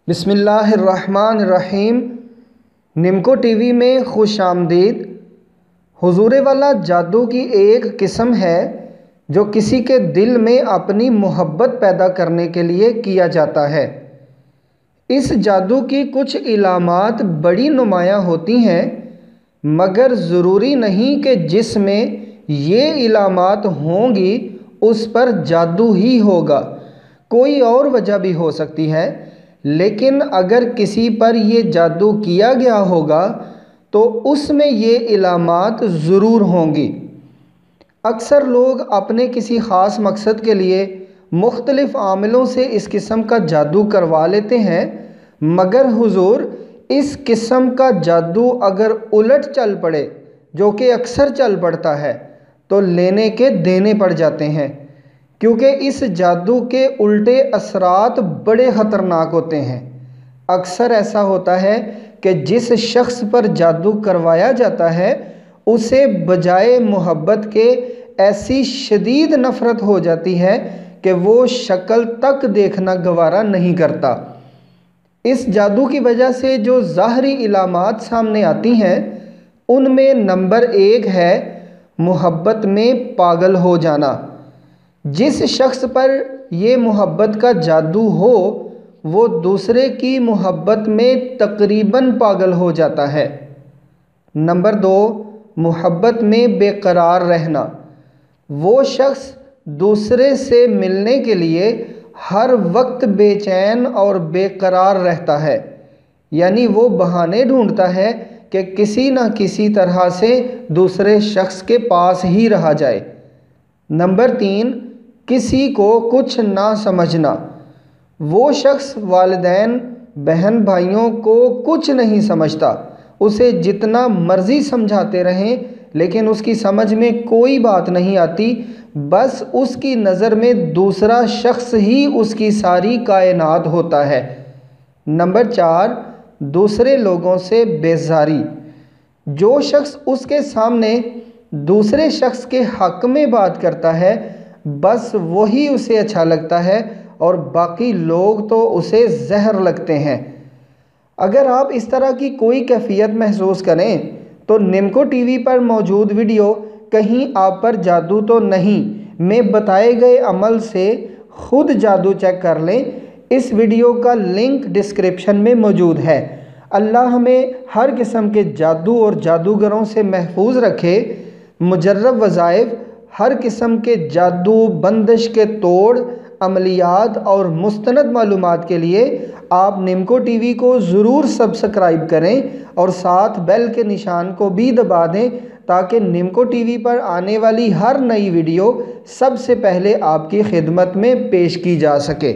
बिस्मिल्लाहिर्रहमानिर्रहीम। निमको टीवी में खुश आमदीद। हुजूर वाला जादू की एक किस्म है जो किसी के दिल में अपनी मोहब्बत पैदा करने के लिए किया जाता है। इस जादू की कुछ इलामात बड़ी नुमायाँ होती हैं, मगर ज़रूरी नहीं कि जिसमें ये इलामात होंगी उस पर जादू ही होगा, कोई और वजह भी हो सकती है। लेकिन अगर किसी पर ये जादू किया गया होगा तो उसमें ये इलामात ज़रूर होंगी। अक्सर लोग अपने किसी ख़ास मकसद के लिए मुख्तलिफ़ आमिलों से इस किस्म का जादू करवा लेते हैं, मगर हुजूर इस किस्म का जादू अगर उलट चल पड़े, जो कि अक्सर चल पड़ता है, तो लेने के देने पड़ जाते हैं, क्योंकि इस जादू के उल्टे असरात बड़े ख़तरनाक होते हैं। अक्सर ऐसा होता है कि जिस शख्स पर जादू करवाया जाता है उसे बजाय मोहब्बत के ऐसी शदीद नफ़रत हो जाती है कि वो शक्ल तक देखना गवारा नहीं करता। इस जादू की वजह से जो ज़ाहरी इलामात सामने आती हैं उनमें नंबर 1 है मोहब्बत में पागल हो जाना। जिस शख्स पर ये मोहब्बत का जादू हो वो दूसरे की मोहब्बत में तकरीबन पागल हो जाता है। नंबर 2, मोहब्बत में बेकरार रहना। वो शख्स दूसरे से मिलने के लिए हर वक्त बेचैन और बेकरार रहता है, यानी वो बहाने ढूंढता है कि किसी न किसी तरह से दूसरे शख्स के पास ही रहा जाए। नंबर 3, किसी को कुछ ना समझना। वो शख्स वालिदैन बहन भाइयों को कुछ नहीं समझता, उसे जितना मर्ज़ी समझाते रहें लेकिन उसकी समझ में कोई बात नहीं आती। बस उसकी नज़र में दूसरा शख्स ही उसकी सारी कायनात होता है। नंबर 4, दूसरे लोगों से बेज़ारी। जो शख्स उसके सामने दूसरे शख्स के हक़ में बात करता है बस वही उसे अच्छा लगता है और बाकी लोग तो उसे जहर लगते हैं। अगर आप इस तरह की कोई कैफियत महसूस करें तो निमको टीवी पर मौजूद वीडियो कहीं आप पर जादू तो नहीं में बताए गए अमल से खुद जादू चेक कर लें। इस वीडियो का लिंक डिस्क्रिप्शन में मौजूद है। अल्लाह हमें हर किस्म के जादू और जादूगरों से महफूज रखे। मुजर्रब वज़ाइफ, हर किस्म के जादू, बंदिश के तोड़, अमलियात और मुस्तनद मालूमात के लिए आप निमको टीवी को ज़रूर सब्सक्राइब करें और साथ बेल के निशान को भी दबा दें ताकि निमको टीवी पर आने वाली हर नई वीडियो सबसे पहले आपकी खिदमत में पेश की जा सके।